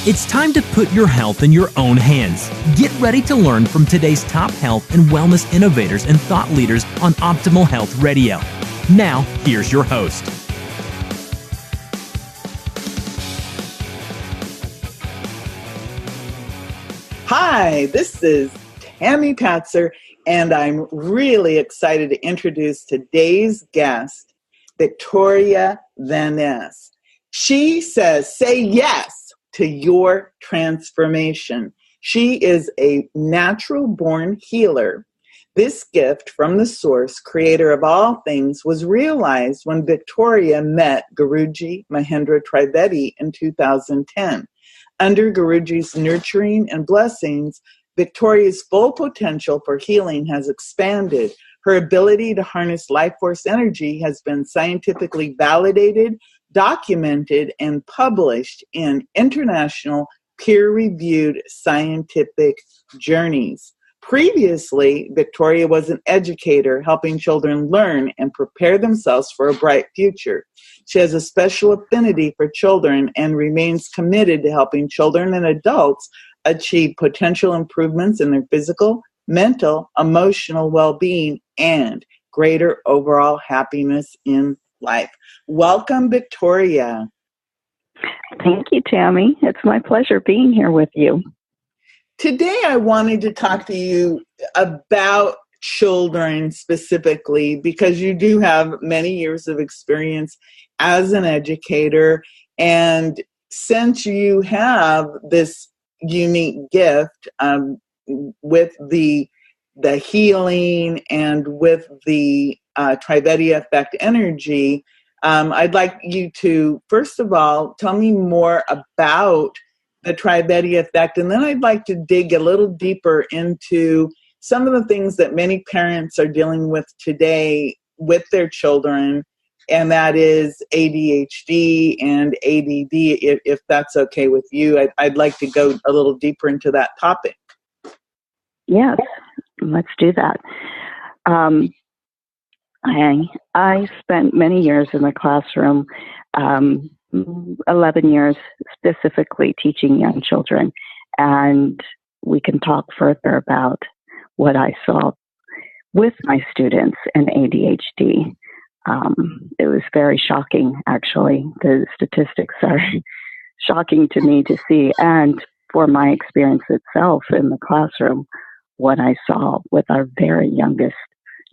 It's time to put your health in your own hands. Get ready to learn from today's top health and wellness innovators and thought leaders on Optimal Health Radio. Now, here's your host. Hi, this is Tammy Patzer, and I'm really excited to introduce today's guest, Victoria VANNES. She says, say yes to your transformation. She is a natural-born healer. This gift from the source, creator of all things, was realized when Victoria met Guruji Mahendra Trivedi in 2010. Under Guruji's nurturing and blessings, Victoria's full potential for healing has expanded. Her ability to harness life force energy has been scientifically validated, documented, and published in international peer-reviewed scientific journals. Previously, Victoria was an educator helping children learn and prepare themselves for a bright future. She has a special affinity for children and remains committed to helping children and adults achieve potential improvements in their physical, mental, emotional well-being, and greater overall happiness in life. Welcome, Victoria. Thank you, Tammy. It's my pleasure being here with you. Today, I wanted to talk to you about children specifically because you do have many years of experience as an educator. And since you have this unique gift with the healing and with the Trivedi effect energy, I'd like you to, first of all, tell me more about the Trivedi effect, and then I'd like to dig a little deeper into some of the things that many parents are dealing with today with their children, and that is ADHD and ADD, if that's okay with you. I'd like to go a little deeper into that topic. Yes, let's do that. I spent many years in the classroom, 11 years specifically teaching young children, and we can talk further about what I saw with my students in ADHD. It was very shocking, actually. The statistics are shocking to me to see, and for my experience itself in the classroom, what I saw with our very youngest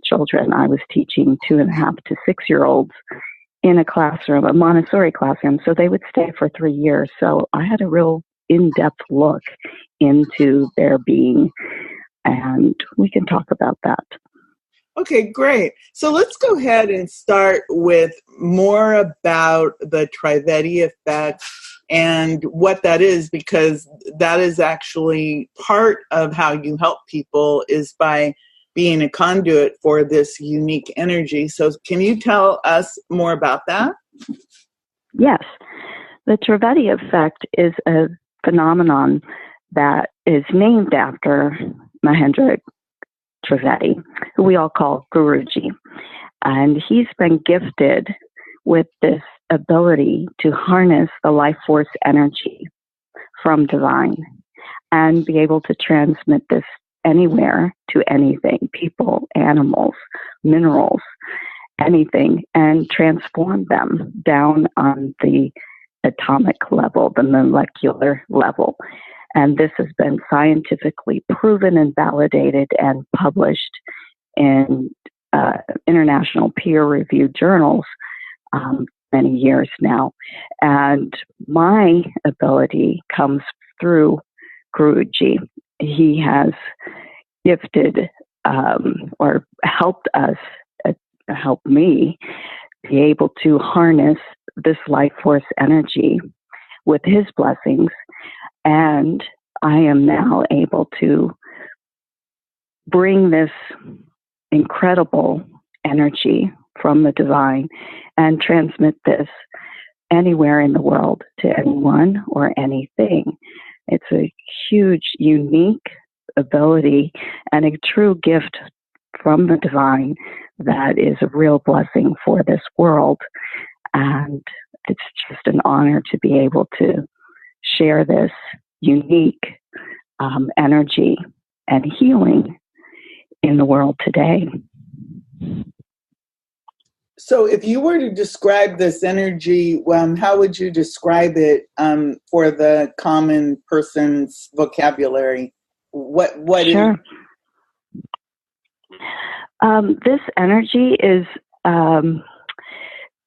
children. I was teaching 2.5 to 6-year-olds in a classroom, a Montessori classroom, so they would stay for 3 years. So I had a real in-depth look into their being, and we can talk about that. Okay, great. So let's go ahead and start with more about the Trivedi effect and what that is, because that is actually part of how you help people is by being a conduit for this unique energy. So can you tell us more about that? Yes. The Trivedi effect is a phenomenon that is named after Mahendra Trivedi, who we all call Guruji. And he's been gifted with this ability to harness the life force energy from divine and be able to transmit this anywhere to anything, people, animals, minerals, anything, and transform them down on the atomic level, the molecular level. And this has been scientifically proven and validated and published in international peer-reviewed journals many years now. And my ability comes through Guruji. He has gifted or helped us, helped me be able to harness this life force energy with his blessings. And I am now able to bring this incredible energy from the divine and transmit this anywhere in the world to anyone or anything. It's a huge, unique ability and a true gift from the divine that is a real blessing for this world. And it's just an honor to be able to share this unique energy and healing in the world today. So if you were to describe this energy, how would you describe it for the common person's vocabulary? What Sure. This energy is,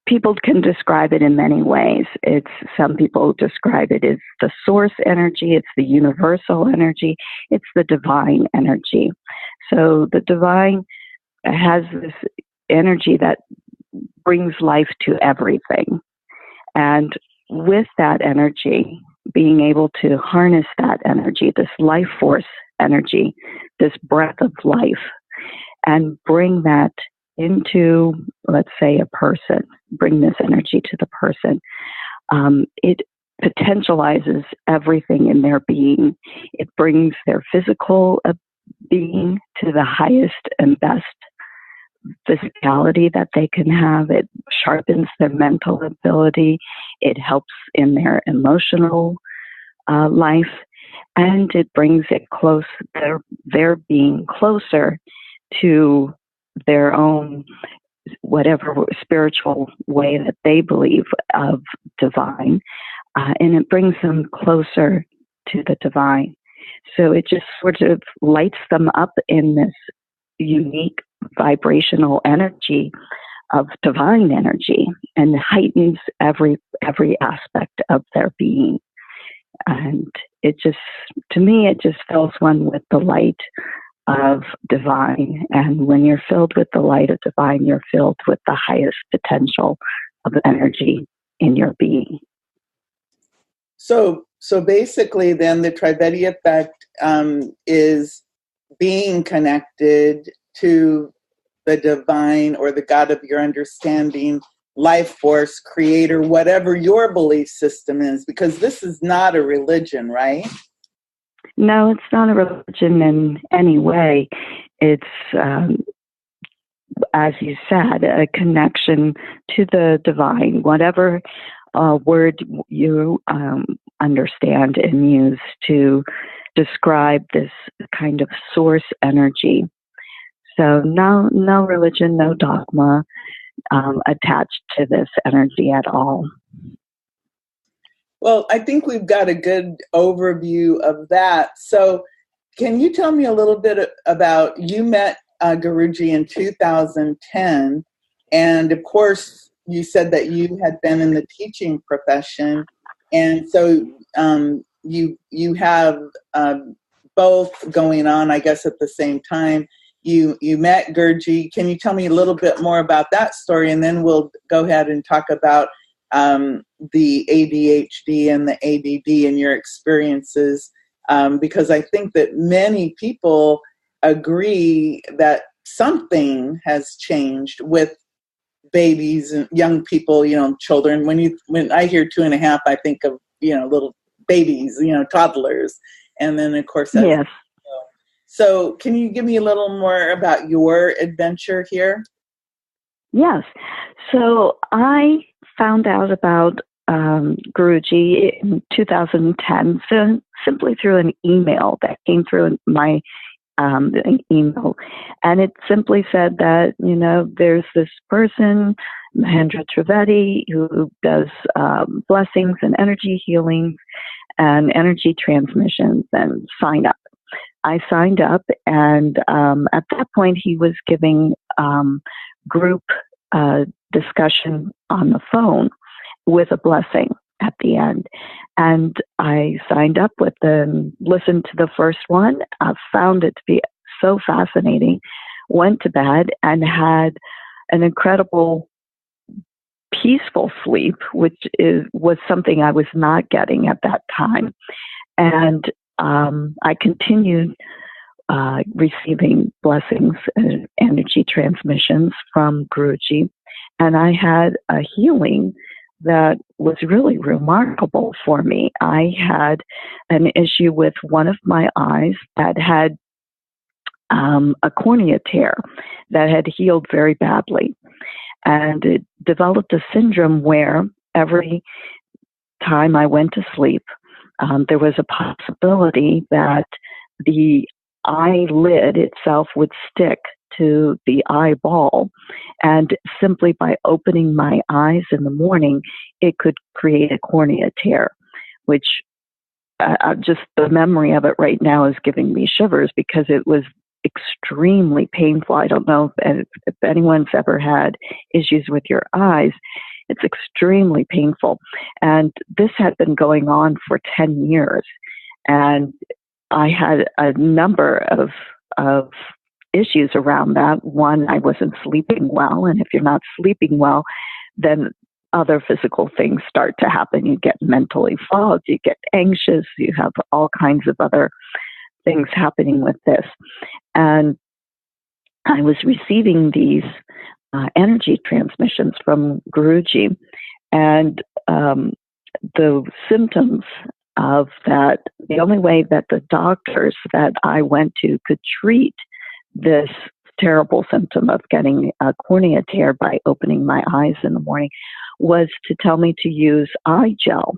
people can describe it in many ways. Some people describe it as the source energy, it's the universal energy, it's the divine energy. So the divine has this energy that brings life to everything. And with that energy, being able to harness that energy, this life force energy, this breath of life, and bring that into, let's say, a person, bring this energy to the person, it potentializes everything in their being. It brings their physical being to the highest and best physicality that they can have. It sharpens their mental ability. It helps in their emotional life, and it brings it close, their being closer to their own, whatever spiritual way that they believe of divine, and it brings them closer to the divine. So it just sort of lights them up in this unique vibrational energy of divine energy and heightens every aspect of their being. And it just, to me, it just fills one with the light of divine. And when you're filled with the light of divine, you're filled with the highest potential of energy in your being. So basically then the Trivedi effect is being connected to the divine or the God of your understanding, life force, creator, whatever your belief system is, because this is not a religion, right? No, it's not a religion in any way. It's, as you said, a connection to the divine, whatever word you understand and use to describe this kind of source energy. So no religion, no dogma attached to this energy at all. Well, I think we've got a good overview of that. So can you tell me a little bit about, you met Guruji in 2010, and of course you said that you had been in the teaching profession, and so you have both going on, I guess, at the same time. You met Guruji. Can you tell me a little bit more about that story, and then we'll go ahead and talk about the ADHD and the ADD and your experiences, because I think that many people agree that something has changed with babies and young people, children. When I hear 2.5, I think of, little babies, toddlers. And then of course, yes. So can you give me a little more about your adventure here? Yes. So I found out about Guruji in 2010, simply through an email that came through my email. And it simply said that, there's this person, Mahendra Trivedi, who does blessings and energy healings and energy transmissions, and sign up. I signed up, and at that point he was giving group discussion on the phone with a blessing at the end. And I signed up with them, listened to the first one, found it to be so fascinating, went to bed and had an incredible peaceful sleep, which was something I was not getting at that time. And I continued receiving blessings and energy transmissions from Guruji, and I had a healing that was really remarkable for me. I had an issue with one of my eyes that had a cornea tear that had healed very badly, and it developed a syndrome where every time I went to sleep, there was a possibility that the eyelid itself would stick to the eyeball, and simply by opening my eyes in the morning, it could create a cornea tear, which just the memory of it right now is giving me shivers because it was extremely painful. I don't know if anyone's ever had issues with your eyes. It's extremely painful. And this had been going on for 10 years. And I had a number of issues around that. One, I wasn't sleeping well. And if you're not sleeping well, then other physical things start to happen. You get mentally fogged, you get anxious, you have all kinds of other things happening with this. And I was receiving these energy transmissions from Guruji, and the symptoms of that, the only way that the doctors that I went to could treat this terrible symptom of getting a cornea tear by opening my eyes in the morning was to tell me to use eye gel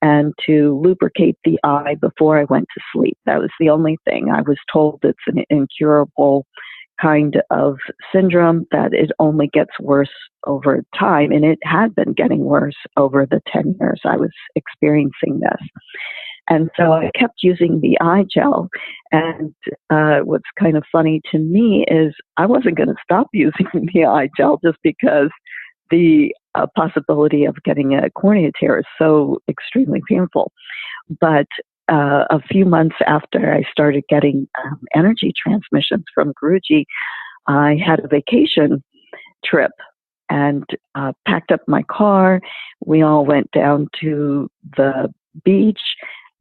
and to lubricate the eye before I went to sleep. That was the only thing. I was told it's an incurable kind of syndrome, that it only gets worse over time. And it had been getting worse over the 10 years I was experiencing this. And so I kept using the eye gel. And what's kind of funny to me is I wasn't going to stop using the eye gel just because the possibility of getting a cornea tear is so extremely painful. But a few months after I started getting energy transmissions from Guruji, I had a vacation trip and packed up my car. We all went down to the beach,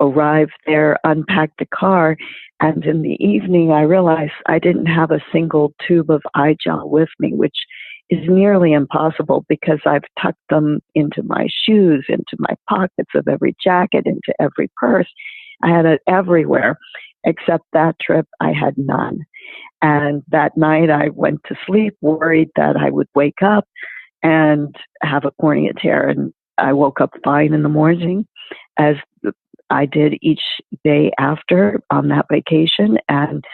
arrived there, unpacked the car, and in the evening I realized I didn't have a single tube of eye gel with me, which is nearly impossible because I've tucked them into my shoes, into my pockets of every jacket, into every purse. I had it everywhere, except that trip I had none. And that night I went to sleep worried that I would wake up and have a cornea tear. And I woke up fine in the morning, as I did each day after on that vacation. And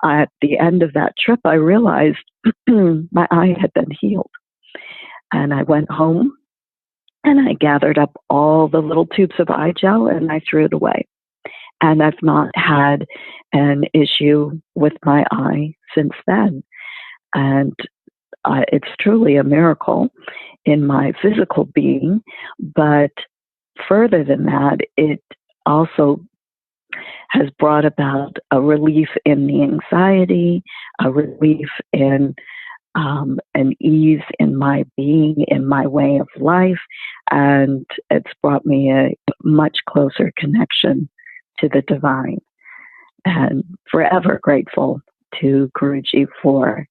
at the end of that trip, I realized my eye had been healed. And I went home and I gathered up all the little tubes of eye gel and I threw it away. And I've not had an issue with my eye since then. And it's truly a miracle in my physical being. But further than that, it also has brought about a relief in the anxiety, a relief in an ease in my being, in my way of life, and it's brought me a much closer connection to the divine. And forever grateful to Guruji for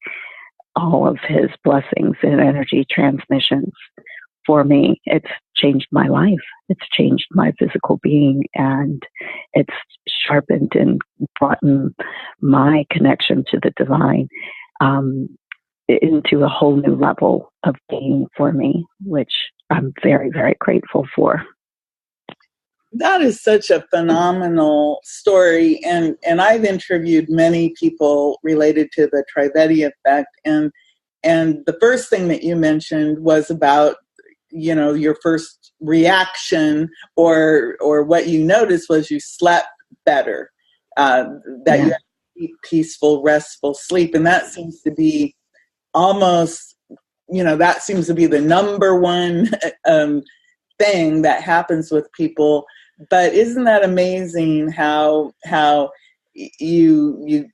all of his blessings and energy transmissions for me. It's changed my life. It's changed my physical being, and it's sharpened and brought my connection to the divine into a whole new level of being for me, which I'm very, very grateful for. That is such a phenomenal story. And I've interviewed many people related to the Trivedi effect. And the first thing that you mentioned was about, you know, your first reaction or what you noticed was you slept better, that you had peaceful, restful sleep. And that seems to be almost, you know, that seems to be the number one thing that happens with people. But isn't that amazing how you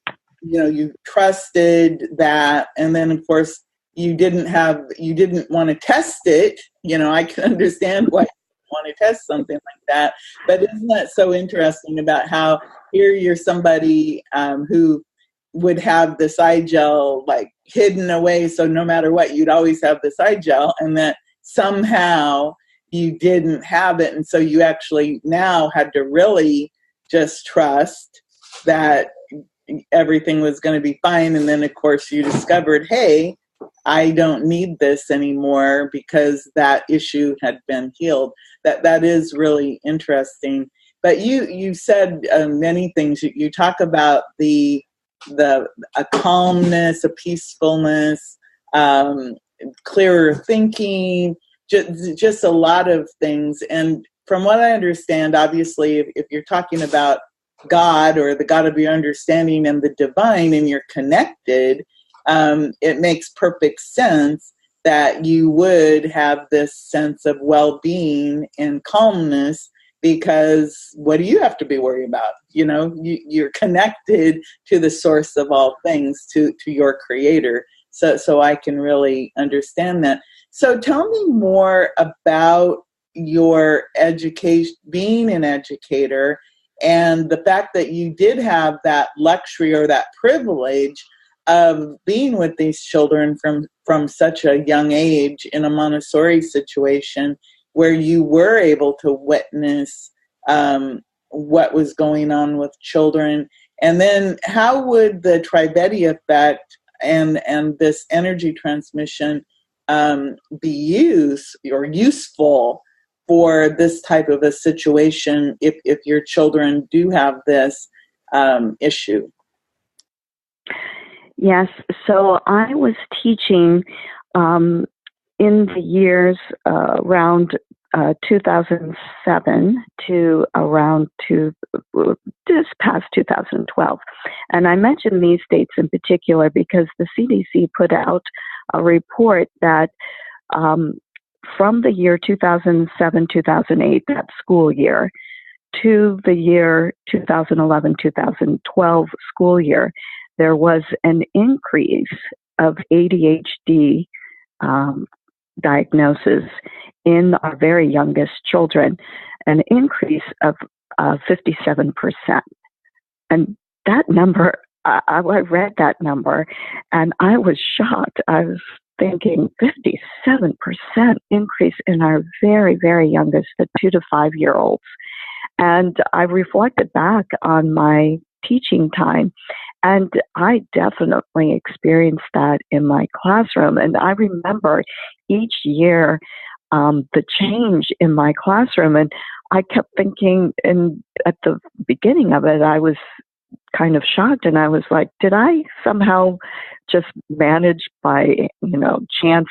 trusted that, and then of course you didn't want to test it. You know, I can understand why you want to test something like that. But isn't that so interesting about how here you're somebody who would have this eye gel like hidden away, so no matter what, you'd always have this eye gel, and that somehow you didn't have it, and so you actually now had to really just trust that everything was going to be fine. And then of course you discovered, hey, I don't need this anymore because that issue had been healed. That is really interesting. But you said many things. You talk about a calmness, a peacefulness, clearer thinking, just a lot of things. And from what I understand, obviously, if you're talking about God or the God of your understanding and the divine, and you're connected, it makes perfect sense that you would have this sense of well-being and calmness, because what do you have to be worried about? You're connected to the source of all things, to your creator. So I can really understand that. So tell me more about your education, being an educator, and the fact that you did have that luxury or that privilege of being with these children from such a young age in a Montessori situation, where you were able to witness what was going on with children. And then how would the Trivedi effect and this energy transmission be useful for this type of a situation if your children do have this issue? Yes, so I was teaching in the years around 2007 to around just past 2012. And I mention these dates in particular because the CDC put out a report that from the year 2007-2008, that school year, to the year 2011-2012 school year, there was an increase of ADHD diagnosis in our very youngest children, an increase of 57%. And that number, I read that number and I was shocked. I was thinking 57% increase in our very, very youngest, the 2 to 5 year olds. And I reflected back on my teaching time, and I definitely experienced that in my classroom. And I remember each year the change in my classroom, and I kept thinking, and at the beginning of it, I was kind of shocked, and I was like, did I somehow just manage by, chance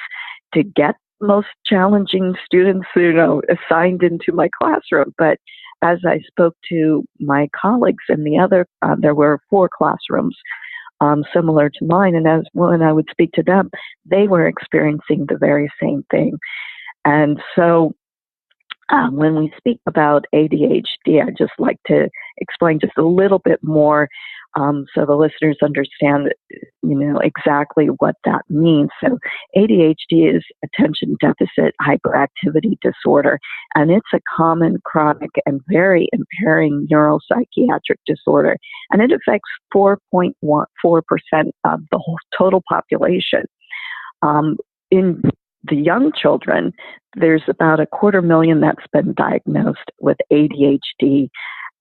to get most challenging students, assigned into my classroom? But as I spoke to my colleagues in the other, there were 4 classrooms similar to mine, and when I would speak to them, they were experiencing the very same thing. And so when we speak about ADHD, I'd just like to explain just a little bit more so the listeners understand, exactly what that means. So ADHD is attention deficit hyperactivity disorder, and it's a common, chronic, and very impairing neuropsychiatric disorder, and it affects 4.4% of the whole total population. In the young children, there's about 250,000 that's been diagnosed with ADHD,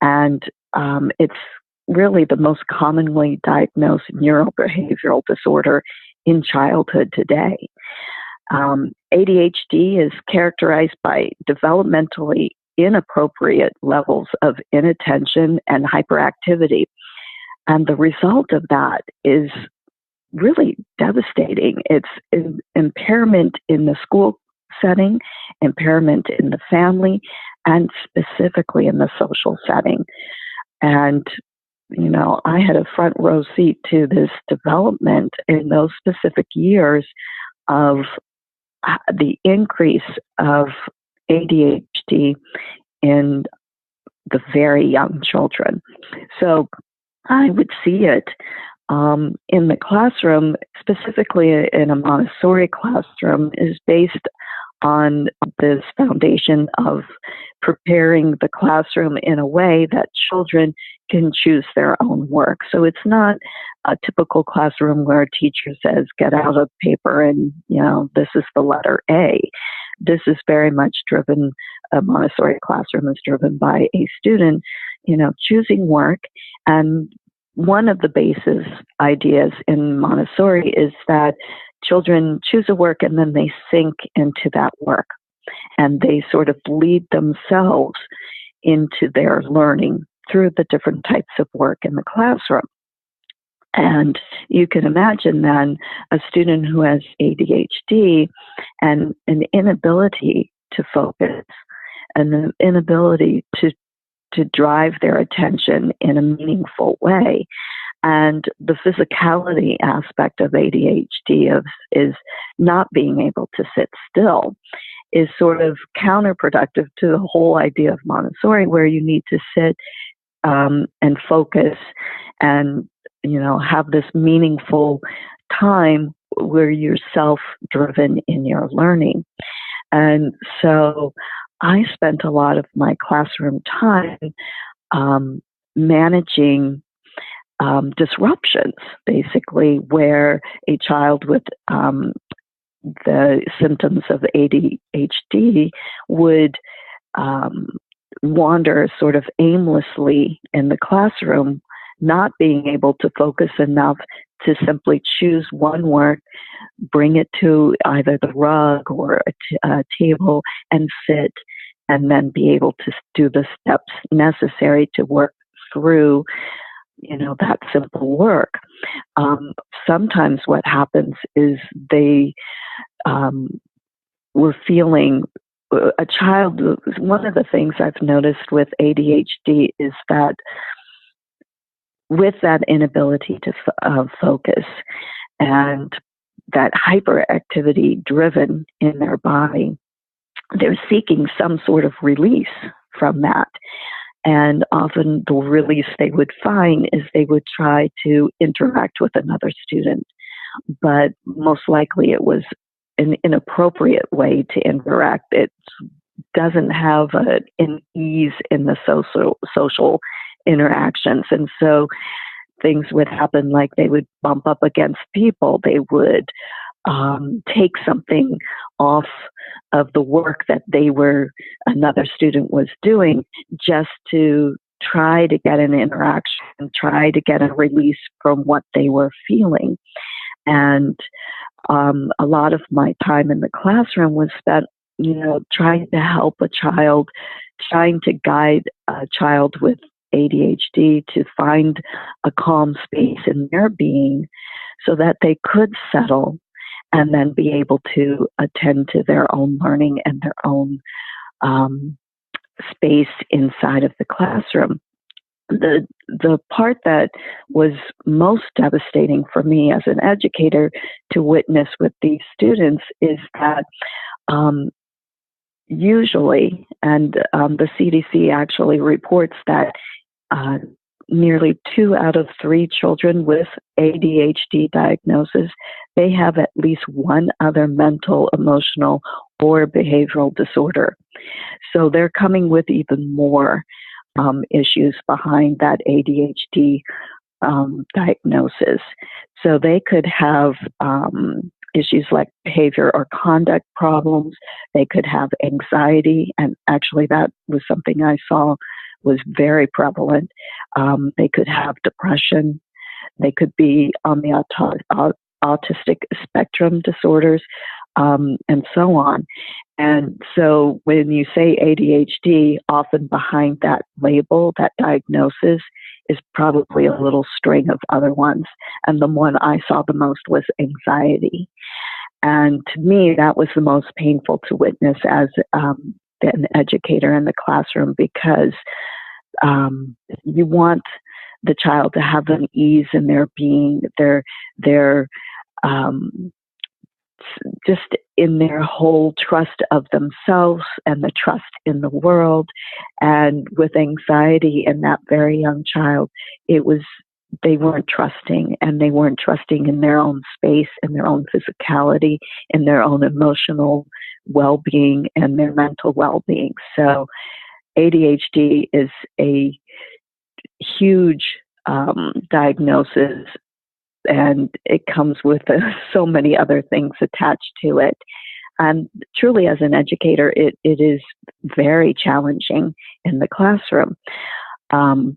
and it's really the most commonly diagnosed neurobehavioral disorder in childhood today. ADHD is characterized by developmentally inappropriate levels of inattention and hyperactivity, and the result of that is really devastating. It's impairment in the school setting, impairment in the family, and specifically in the social setting. And, I had a front row seat to this development in those specific years of the increase of ADHD in the very young children. So I would see it in the classroom, specifically in a Montessori classroom, is based on this foundation of preparing the classroom in a way that children can choose their own work. So it's not a typical classroom where a teacher says, get out a paper and, this is the letter A. This is very much driven, a Montessori classroom is driven by a student, choosing work. And one of the basis ideas in Montessori is that children choose a work and then they sink into that work, and they sort of lead themselves into their learning through the different types of work in the classroom. And you can imagine then a student who has ADHD and an inability to focus and an inability to drive their attention in a meaningful way. And the physicality aspect of ADHD is not being able to sit still is sort of counterproductive to the whole idea of Montessori, where you need to sit and focus and, have this meaningful time where you're self-driven in your learning. And so I spent a lot of my classroom time managing disruptions, basically, where a child with the symptoms of ADHD would wander sort of aimlessly in the classroom, not being able to focus enough to simply choose one work, bring it to either the rug or a table and sit, and then be able to do the steps necessary to work through that simple work. Sometimes what happens is they were feeling a child. One of the things I've noticed with ADHD is that with that inability to focus and that hyperactivity driven in their body, they're seeking some sort of release from that. And often the release they would find is they would try to interact with another student, but most likely it was an inappropriate way to interact. It doesn't have an ease in the social interactions. And so things would happen like they would bump up against people. They would take something off of the work that another student was doing, just to try to get an interaction, try to get a release from what they were feeling. And a lot of my time in the classroom was spent, trying to help a child, trying to guide a child with ADHD to find a calm space in their being so that they could settle and then be able to attend to their own learning and their own space inside of the classroom. The part that was most devastating for me as an educator to witness with these students is that usually, and the CDC actually reports that nearly 2 out of 3 children with ADHD diagnosis, they have at least one other mental, emotional, or behavioral disorder. So they're coming with even more issues behind that ADHD diagnosis. So they could have issues like behavior or conduct problems. They could have anxiety, and actually that was something I saw was very prevalent. They could have depression. They could be on the autistic spectrum disorders, and so on. And so when you say ADHD, often behind that label, that diagnosis, is probably a little string of other ones. And the one I saw the most was anxiety. And to me, that was the most painful to witness as an educator in the classroom, because you want the child to have an ease in their being, their just in their whole trust of themselves and the trust in the world. And with anxiety in that very young child, they weren't trusting, and they weren't trusting in their own space, in their own physicality, in their own emotional well-being and their mental well-being. So ADHD is a huge diagnosis, and it comes with so many other things attached to it. And truly, as an educator, it is very challenging in the classroom. And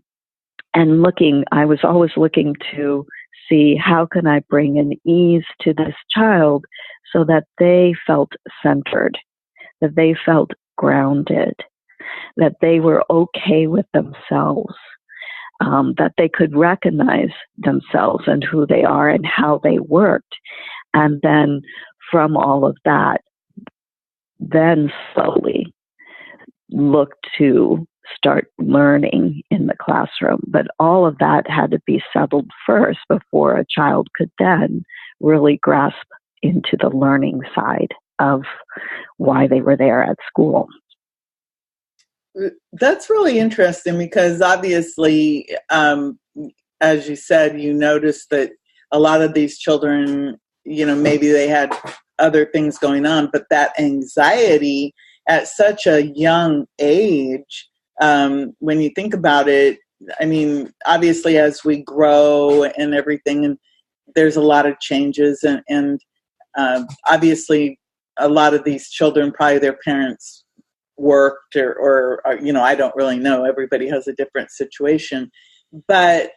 I was always looking to see how can I bring an ease to this child so that they felt centered, that they felt grounded, that they were okay with themselves, that they could recognize themselves and who they are and how they worked. And then from all of that, then slowly look to start learning in the classroom. But all of that had to be settled first before a child could then really grasp into the learning side of why they were there at school. That's really interesting because obviously, as you said, you noticed that a lot of these children, maybe they had other things going on, but that anxiety at such a young age, when you think about it, I mean, obviously as we grow and everything, and there's a lot of changes, and obviously a lot of these children, probably their parents worked or I don't really know. Everybody has a different situation. But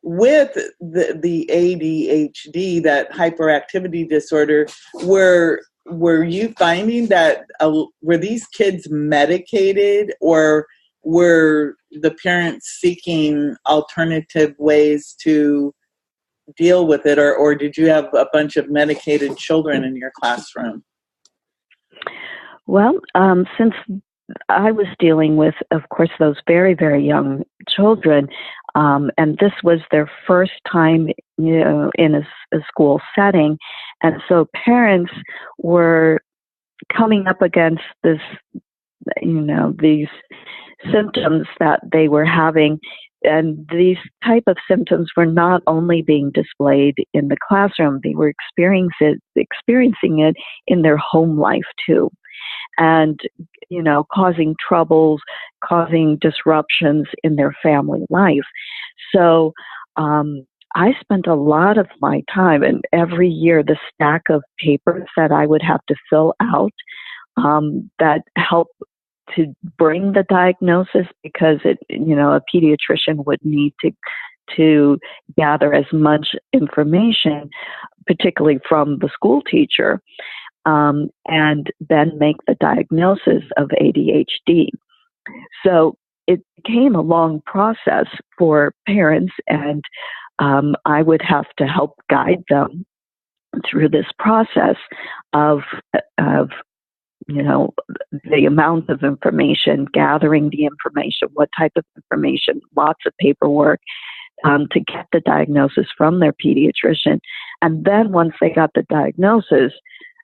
with the ADHD, that hyperactivity disorder, were you finding that were these kids medicated, or were the parents seeking alternative ways to deal with it, or did you have a bunch of medicated children in your classroom? Well, since I was dealing with, of course, those very, very young children, and this was their first time, in a school setting, and so parents were coming up against this, these symptoms that they were having, and these type of symptoms were not only being displayed in the classroom; they were experiencing it in their home life too. And, causing troubles, causing disruptions in their family life. So I spent a lot of my time, and every year the stack of papers that I would have to fill out that help to bring the diagnosis, because a pediatrician would need to gather as much information, particularly from the school teacher, and then make the diagnosis of ADHD. So it became a long process for parents, and I would have to help guide them through this process of the amount of information, gathering the information, what type of information, lots of paperwork, to get the diagnosis from their pediatrician. And then once they got the diagnosis,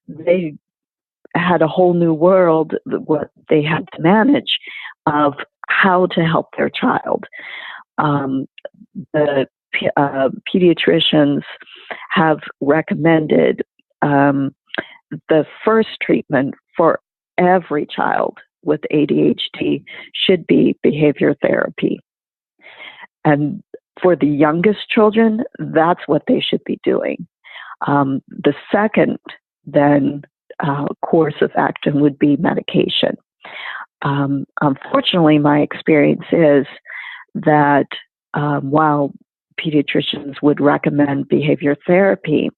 they had a whole new world, what they had to manage, of how to help their child. The pediatricians have recommended the first treatment for every child with ADHD should be behavior therapy. And for the youngest children, that's what they should be doing. The second then course of action would be medication. Unfortunately, my experience is that while pediatricians would recommend behavior therapy,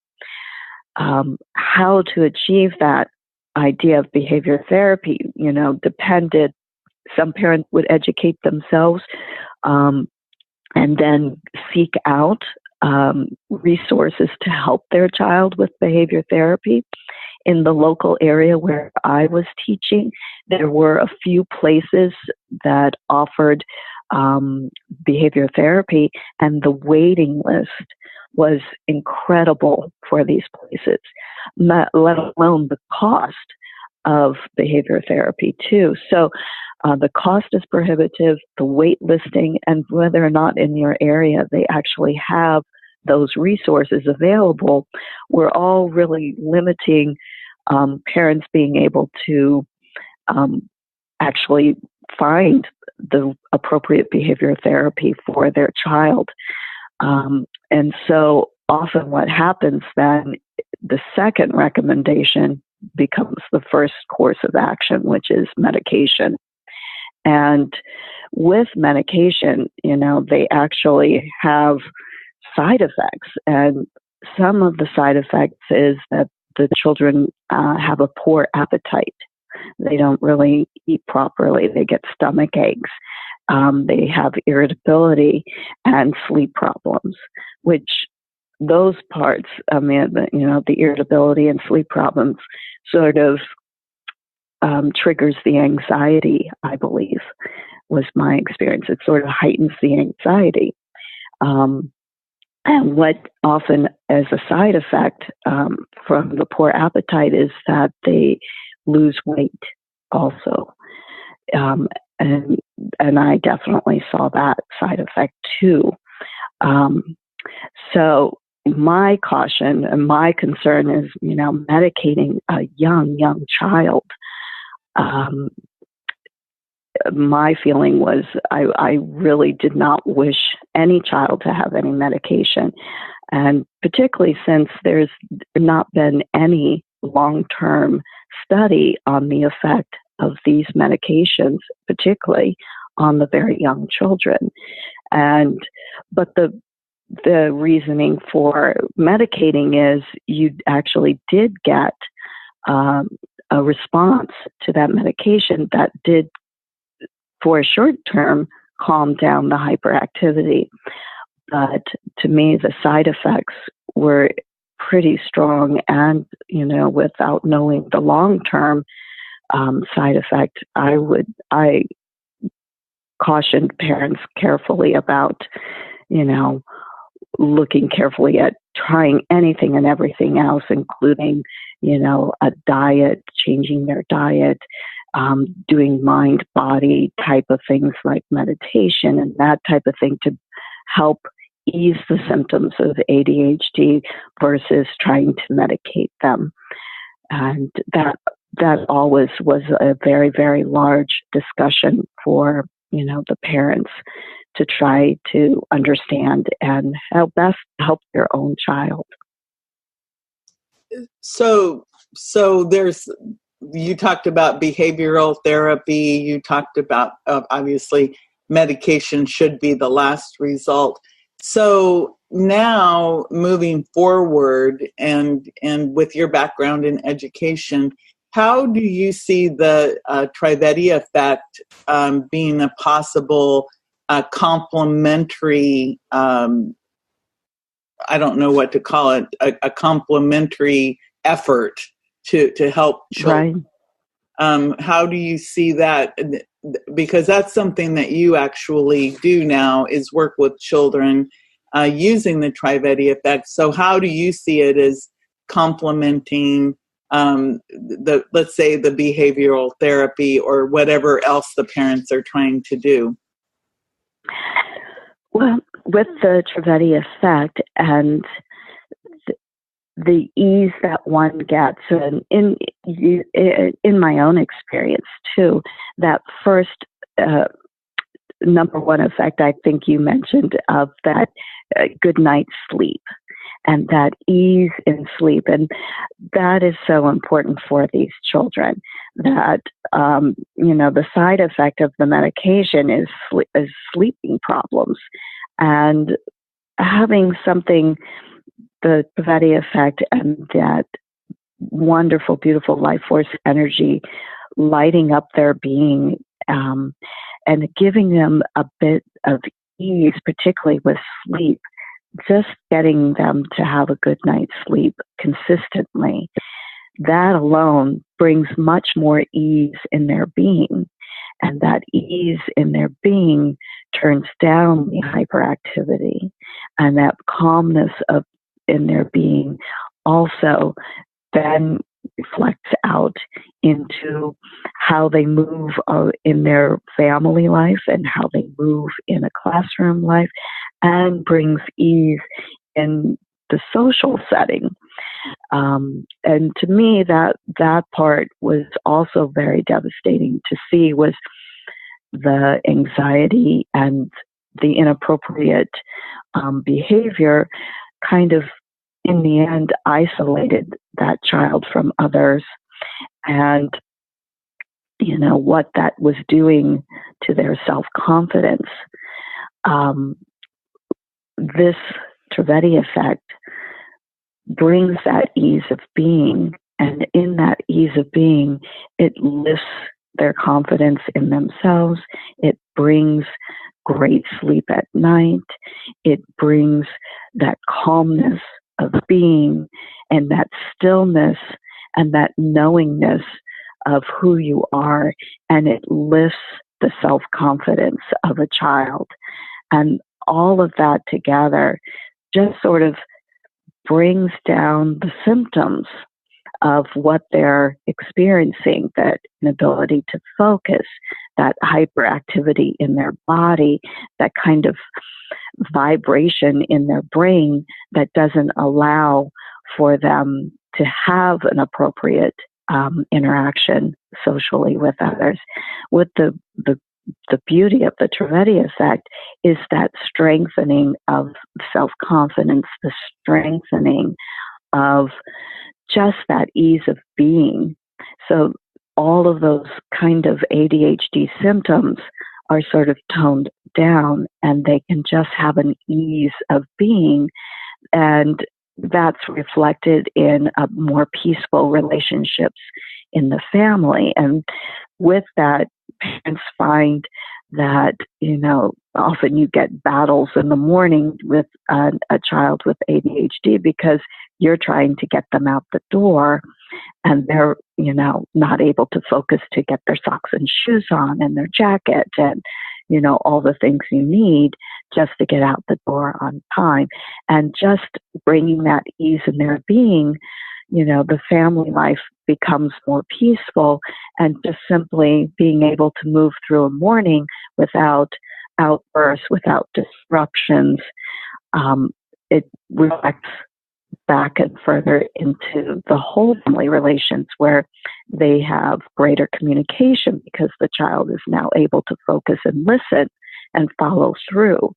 how to achieve that idea of behavior therapy, depended. Some parents would educate themselves and then seek out resources to help their child with behavior therapy. In the local area where I was teaching, there were a few places that offered behavior therapy, and the waiting list was incredible for these places, let alone the cost of behavior therapy too. So the cost is prohibitive, the wait listing, and whether or not in your area they actually have those resources available, we're all really limiting parents being able to actually find the appropriate behavior therapy for their child. And so often what happens then, the second recommendation becomes the first course of action, which is medication. And with medication, they actually have side effects. And some of the side effects is that the children have a poor appetite. They don't really eat properly. They get stomach aches. They have irritability and sleep problems, which those parts, the irritability and sleep problems sort of triggers the anxiety, I believe, was my experience. It sort of heightens the anxiety. And what often as a side effect from the poor appetite is that they lose weight also. And I definitely saw that side effect too. So my caution and my concern is, medicating a young child. My feeling was I really did not wish any child to have any medication. And particularly since there's not been any long-term study on the effect of these medications, particularly on the very young children. But the reasoning for medicating is you actually did get a response to that medication that did, for a short term, calm down the hyperactivity. But to me, the side effects were pretty strong, and without knowing the long term side effect, I cautioned parents carefully about, looking carefully at trying anything and everything else, including, a diet, changing their diet, doing mind-body type of things like meditation and that type of thing to help ease the symptoms of ADHD versus trying to medicate them. And that always was a very, very large discussion for, the parents to try to understand and how best help their own child. So you talked about behavioral therapy. You talked about, obviously, medication should be the last result. So now moving forward and with your background in education, how do you see the Trivedi effect being a possible complementary, I don't know what to call it, a complementary effort to help children? Right. How do you see that? Because that's something that you actually do now, is work with children using the Trivedi effect. So how do you see it as complementing let's say the behavioral therapy or whatever else the parents are trying to do? Well, with the Trivedi effect and the ease that one gets, and in my own experience too, that first number one effect I think you mentioned of that good night's sleep and that ease in sleep, and that is so important for these children. That the side effect of the medication is sleeping problems, and having something, the Trivedi effect and that wonderful, beautiful life force energy lighting up their being and giving them a bit of ease, particularly with sleep, just getting them to have a good night's sleep consistently. That alone brings much more ease in their being. And that ease in their being turns down the hyperactivity, and that calmness in their being also then reflects out into how they move in their family life and how they move in a classroom life, and brings ease in the social setting. And to me, that part was also very devastating to see, was the anxiety and the inappropriate behavior kind of, in the end, isolated that child from others. And, what that was doing to their self-confidence. This Trivedi effect brings that ease of being, and in that ease of being, it lifts their confidence in themselves. It brings great sleep at night. It brings that calmness of being and that stillness and that knowingness of who you are, and it lifts the self-confidence of a child. And all of that together just sort of brings down the symptoms of what they're experiencing, that inability to focus, that hyperactivity in their body, that kind of vibration in their brain that doesn't allow for them to have an appropriate interaction socially with others. With the beauty of the Trivedi effect is that strengthening of self-confidence, the strengthening of just that ease of being. So all of those kind of ADHD symptoms are sort of toned down, and they can just have an ease of being, and that's reflected in more peaceful relationships in the family. And with that, parents find that, often you get battles in the morning with a child with ADHD because you're trying to get them out the door, and they're, not able to focus to get their socks and shoes on and their jacket and, all the things you need just to get out the door on time. And just bringing that ease in their being, the family life becomes more peaceful, and just simply being able to move through a morning without outbursts, without disruptions, it reflects back and further into the whole family relations, where they have greater communication because the child is now able to focus and listen and follow through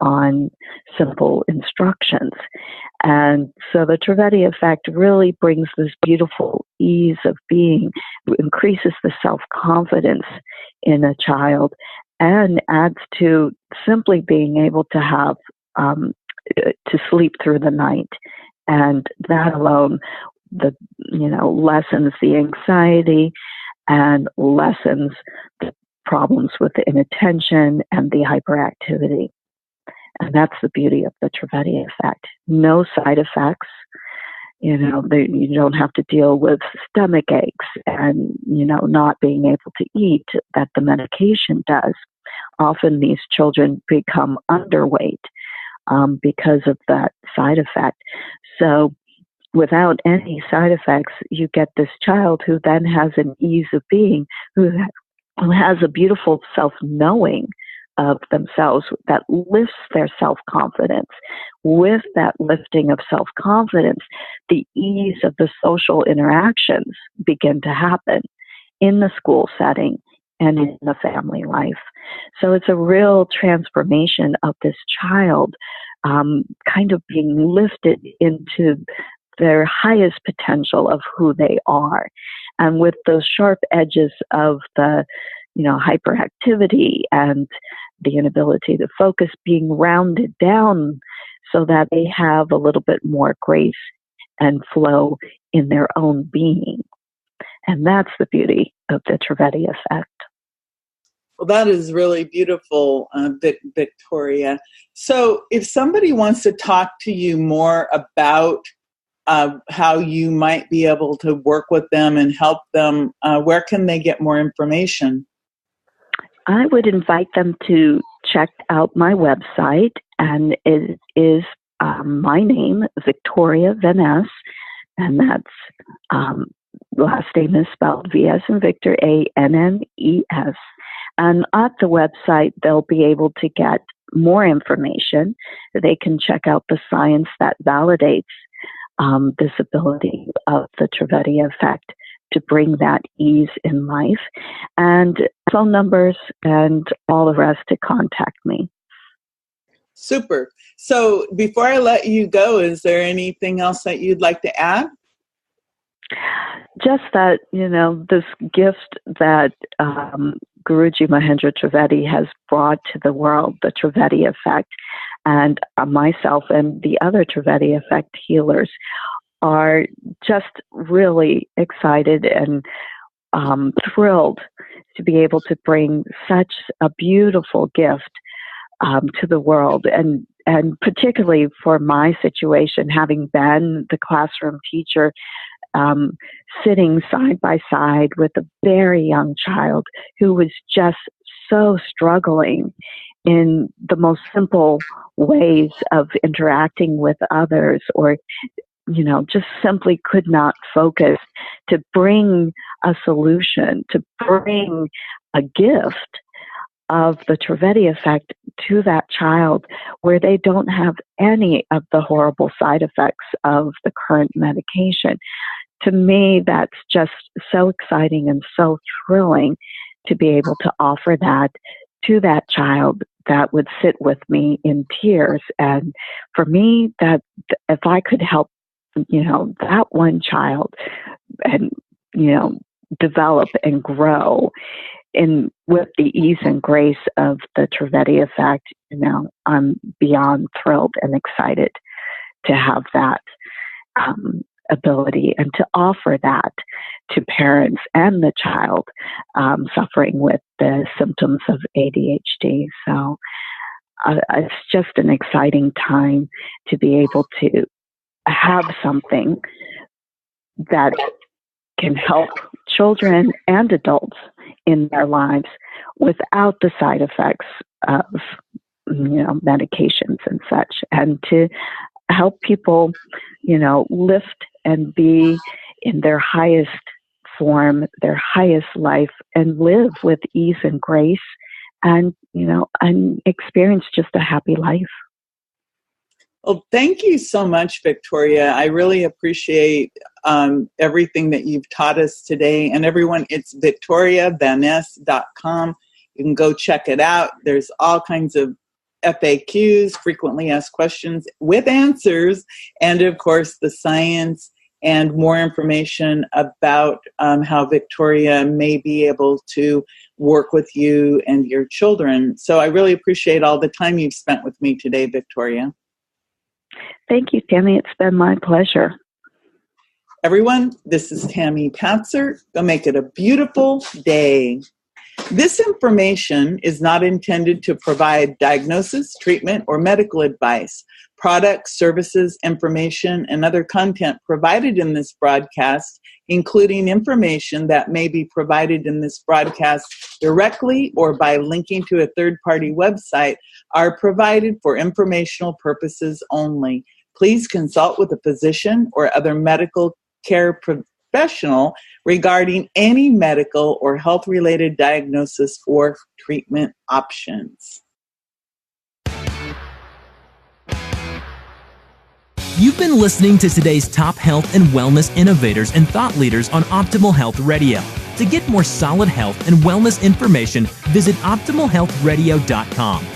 on simple instructions. And so the Trivedi effect really brings this beautiful ease of being, increases the self-confidence in a child, and adds to simply being able to have to sleep through the night. And that alone, lessens the anxiety and lessens the problems with the inattention and the hyperactivity. And that's the beauty of the Trivedi effect. No side effects. You don't have to deal with stomach aches and, not being able to eat that the medication does. Often these children become underweight because of that side effect. So without any side effects, you get this child who then has an ease of being, who has a beautiful self-knowing of themselves that lifts their self-confidence. With that lifting of self-confidence, the ease of the social interactions begin to happen in the school setting and in the family life. So it's a real transformation of this child kind of being lifted into their highest potential of who they are. And with those sharp edges of the hyperactivity and the inability to focus being rounded down so that they have a little bit more grace and flow in their own being. And that's the beauty of the Trivedi effect. Well, that is really beautiful, Victoria. So if somebody wants to talk to you more about how you might be able to work with them and help them, where can they get more information? I would invite them to check out my website, and it is my name, Victoria VANNES, and that's last name is spelled V as in Victor, ANNES. And at the website, they'll be able to get more information. They can check out the science that validates this ability of the Trivedi effect to bring that ease in life, and phone numbers and all the rest to contact me. Super. So before I let you go, is there anything else that you'd like to add? Just that, this gift that Guruji Mahendra Trivedi has brought to the world, the Trivedi effect, and myself and the other Trivedi effect healers are just really excited and thrilled to be able to bring such a beautiful gift to the world, and particularly for my situation, having been the classroom teacher, sitting side by side with a very young child who was just so struggling in the most simple ways of interacting with others, or just simply could not focus, to bring a solution, to bring a gift of the Trivedi effect to that child, where they don't have any of the horrible side effects of the current medication. To me, that's just so exciting and so thrilling to be able to offer that to that child that would sit with me in tears. And for me, that if I could help, that one child and, develop and grow with the ease and grace of the Trivedi effect, I'm beyond thrilled and excited to have that ability and to offer that to parents and the child suffering with the symptoms of ADHD. So it's just an exciting time to be able to have something that can help children and adults in their lives without the side effects of medications and such, and to help people lift and be in their highest form, their highest life, and live with ease and grace, and and experience just a happy life. Well, thank you so much, Victoria. I really appreciate everything that you've taught us today. And everyone, it's victoriavannes.com. You can go check it out. There's all kinds of FAQs, frequently asked questions with answers, and of course the science and more information about how Victoria may be able to work with you and your children. So I really appreciate all the time you've spent with me today, Victoria. Thank you, Tammy. It's been my pleasure. Everyone, this is Tammy Patzer. Go make it a beautiful day. This information is not intended to provide diagnosis, treatment, or medical advice. Products, services, information, and other content provided in this broadcast, including information that may be provided in this broadcast directly or by linking to a third-party website, are provided for informational purposes only. Please consult with a physician or other medical care professional regarding any medical or health-related diagnosis or treatment options. You've been listening to today's top health and wellness innovators and thought leaders on Optimal Health Radio. To get more solid health and wellness information, visit optimalhealthradio.com.